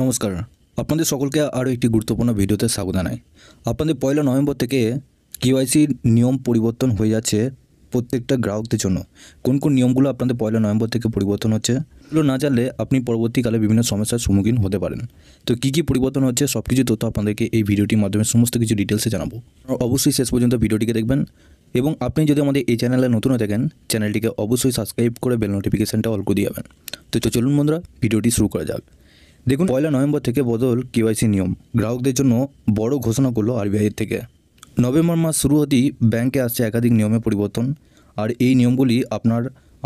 নমস্কার, আপনাদের সকলকে আরও একটি গুরুত্বপূর্ণ ভিডিওতে স্বাগত জানাই। আপনাদের 1 নভেম্বর থেকে কেওয়াইসি নিয়ম পরিবর্তন হয়ে যাচ্ছে প্রত্যেকটা গ্রাহকদের জন্য। কোন কোন নিয়মগুলো আপনাদের 1 নভেম্বর থেকে পরিবর্তন হচ্ছে এগুলো না জানলে আপনি পরবর্তীকালে বিভিন্ন সমস্যার সম্মুখীন হতে পারেন। তো কী পরিবর্তন হচ্ছে সব কিছু তথ্য আপনাদেরকে এই ভিডিওটির মাধ্যমে সমস্ত কিছু ডিটেলসে জানাবো। অবশ্যই শেষ পর্যন্ত ভিডিওটিকে দেখবেন এবং আপনি যদি আমাদের এই চ্যানেলে নতুন হয়ে থাকেন চ্যানেলটিকে অবশ্যই সাবস্ক্রাইব করে বেল নোটিফিকেশানটা অল করে দিয়ে যাবেন। তো চলুন বন্ধুরা, ভিডিওটি শুরু করা যাক। দেখুন, 1 নভেম্বর থেকে বদল কেওয়াইসি নিয়ম গ্রাহকদের জন্য বড় ঘোষণা করলো আরবিআইয়ের থেকে। নভেম্বর মাস শুরু হতেই ব্যাংকে আসছে একাধিক নিয়মে পরিবর্তন, আর এই নিয়মগুলি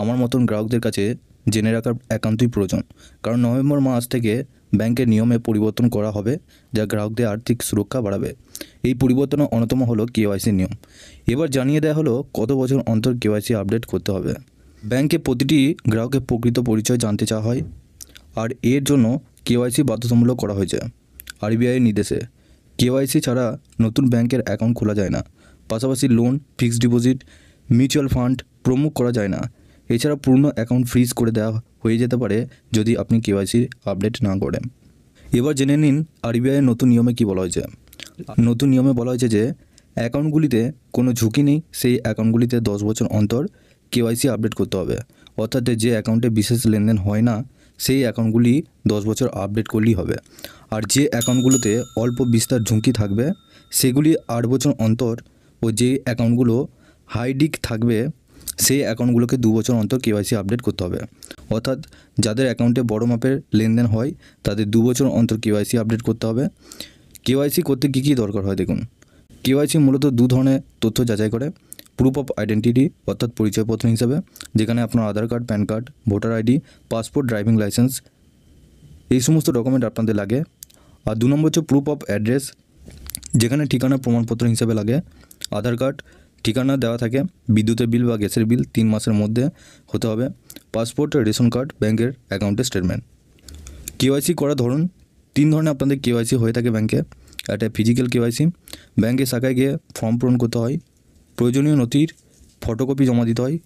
আমার মতন গ্রাহকদের কাছে জেনে রাখার একান্তই প্রয়োজন। কারণ নভেম্বর মাস থেকে ব্যাংকের নিয়মে পরিবর্তন করা হবে, যা গ্রাহকদের আর্থিক সুরক্ষা বাড়াবে। এই পরিবর্তনের অন্যতম হলো কেওয়াইসি নিয়ম। এবার জানিয়ে দেওয়া হলো কত বছর অন্তর কেওয়াইসি আপডেট করতে হবে। ব্যাংকে প্রতিটি গ্রাহকের প্রকৃত পরিচয় জানতে চাওয়া হয়, আর এর জন্য কেওয়াইসি বাধ্যতামূলক করা হয়েছে। আরবিআইয়ের নির্দেশে কেওয়াইসি ছাড়া নতুন ব্যাংকের অ্যাকাউন্ট খোলা যায় না। পাশাপাশি loan, fixed deposit, mutual fund প্রমুখ করা যায় না। এছাড়া পূর্ণ অ্যাকাউন্ট ফ্রিজ করে দেওয়া হয়ে যেতে পারে যদি আপনি কেওয়াইসি আপডেট না করেন। এবার জেনে নিন আরবিআইয়ের নতুন নিয়মে কী বলা হয়েছে। নতুন নিয়মে বলা হয়েছে যে অ্যাকাউন্টগুলিতে কোনো ঝুঁকি নেই সেই অ্যাকাউন্টগুলিতে 10 বছর অন্তর কেওয়াইসি আপডেট করতে হবে। অর্থাৎ যে অ্যাকাউন্টে বিশেষ লেনদেন হয় না সেই অ্যাকাউন্টগুলি 10 বছর আপডেট করলেই হবে। আর যে অ্যাকাউন্টগুলোতে অল্প বিস্তার ঝুঁকি থাকবে সেগুলি 8 বছর অন্তর, ও যে অ্যাকাউন্টগুলো হাইডিক থাকবে সেই অ্যাকাউন্টগুলোকে 2 বছর অন্তর কেওয়াইসি আপডেট করতে হবে। অর্থাৎ যাদের অ্যাকাউন্টে বড় মাপের লেনদেন হয় তাদের 2 বছর অন্তর কেওয়াইসি আপডেট করতে হবে। কেওয়াইসি করতে কী দরকার হয় দেখুন। কেওয়াইসি মূলত 2 ধরনের তথ্য যাচাই করে। প্রুফ অফ আইডেন্টিটি অর্থাৎ পরিচয়পত্র হিসাবে, যেখানে আপনার Aadhaar card, PAN card, voter ID, passport, driving licence এই সমস্ত ডকুমেন্ট আপনাদের লাগে। আর 2 নম্বর হচ্ছে প্রুফ অফ অ্যাড্রেস, যেখানে ঠিকানা প্রমাণপত্র হিসাবে লাগে। আধার কার্ড, ঠিকানা দেওয়া থাকে, বিদ্যুতের বিল বা গ্যাসের বিল 3 মাসের মধ্যে হতে হবে। পাসপোর্ট, রেশন কার্ড, ব্যাংকের অ্যাকাউন্টের স্টেটমেন্ট। কেওয়াইসি করার ধরুন 3 ধরনের আপনাদের কেওয়াইসি হয়ে থাকে ব্যাংকে। একটা ফিজিক্যাল কেওয়াইসি, ব্যাংকের শাখায় গিয়ে ফর্ম পূরণ করতে হয়, প্রয়োজনীয় নথির ফটোকপি জমা দিতে হয়,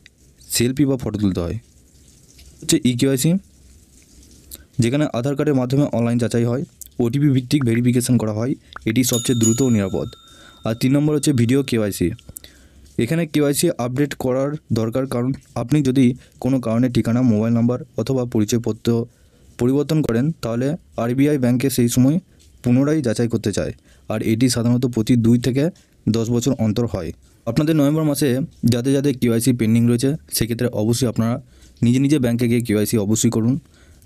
সেলফি বা ফটো তুলতে হয়। হচ্ছে ই কেওয়াইসি, যেখানে আধার কার্ডের মাধ্যমে অনলাইন যাচাই হয়, ওটিপি ভিত্তিক ভেরিফিকেশন করা হয়, এটি সবচেয়ে দ্রুত ও নিরাপদ। আর 3 নম্বর হচ্ছে ভিডিও কেওয়াইসি। এখানে কেওয়াইসি আপডেট করার দরকার, কারণ আপনি যদি কোনো কারণে ঠিকানা, মোবাইল নাম্বার অথবা পরিচয়পত্র পরিবর্তন করেন তাহলে আরবিআই ব্যাংকে সেই সময় পুনরায় যাচাই করতে চায়। আর এটি সাধারণত প্রতি 2 থেকে 10 বছর অন্তর হয়। আপনাদের নভেম্বর মাসে যাদের কেওয়াইসি পেন্ডিং রয়েছে সেক্ষেত্রে অবশ্যই আপনারা নিজে ব্যাংকে গিয়ে কেওয়াইসি অবশ্যই করুন,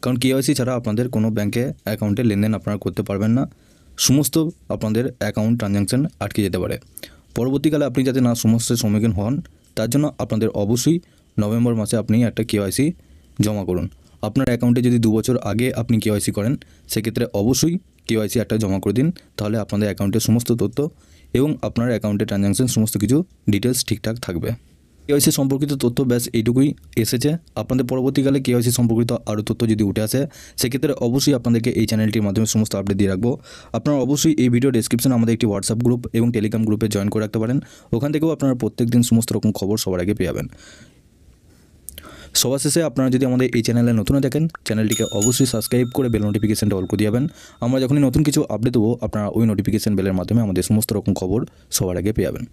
কারণ কেওয়াইসি ছাড়া আপনাদের কোনো ব্যাংকে অ্যাকাউন্টে লেনদেন আপনারা করতে পারবেন না। সমস্ত আপনাদের অ্যাকাউন্ট ট্রানজ্যাকশান আটকে যেতে পারে। পরবর্তীকালে আপনি যাতে না সমস্যার সম্মুখীন হন তার জন্য আপনাদের অবশ্যই নভেম্বর মাসে আপনি একটা কেওয়াইসি জমা করুন। আপনার অ্যাকাউন্টে যদি 2 বছর আগে আপনি কেওয়াইসি করেন সেক্ষেত্রে অবশ্যই কেওয়াইসি একটা জমা করে দিন, তাহলে আপনাদের অ্যাকাউন্টের সমস্ত তথ্য এবং আপনার অ্যাকাউন্টের ট্রানজ্যাকশান সমস্ত কিছু ডিটেলস ঠিকঠাক থাকবে। কেওয়াইসি সম্পর্কিত তথ্য ব্যাস এইটুকুই এসেছে। আপনাদের পরবর্তীকালে কেওয়াইসি সম্পর্কিত আরও তথ্য যদি উঠে আসে সেক্ষেত্রে অবশ্যই আপনাদেরকে এই চ্যানেলটির মাধ্যমে সমস্ত আপডেট দিয়ে রাখবো। আপনারা অবশ্যই এই ভিডিও ডেসক্রিপশনে আমাদের একটি হোয়াটসঅ্যাপ গ্রুপ এবং টেলিগ্রাম গ্রুপে জয়েন করে রাখতে পারেন। ওখান থেকেও আপনারা প্রত্যেক দিন সমস্ত রকম খবর সবার আগে পেয়ে যাবেন। সবার শেষে আপনারা যদি আমাদের এই চ্যানেলে নতুন দেখেন চ্যানেলটিকে অবশ্যই সাবস্ক্রাইব করে বেল নোটিফিকেশানটা অল করে দিয়ে যাবেন। আমরা যখনই নতুন কিছু আপডেট দেবো আপনারা ওই নোটিফিকেশান বেলের মাধ্যমে আমাদের সমস্ত রকম খবর সবার আগে পেয়ে যাবেন।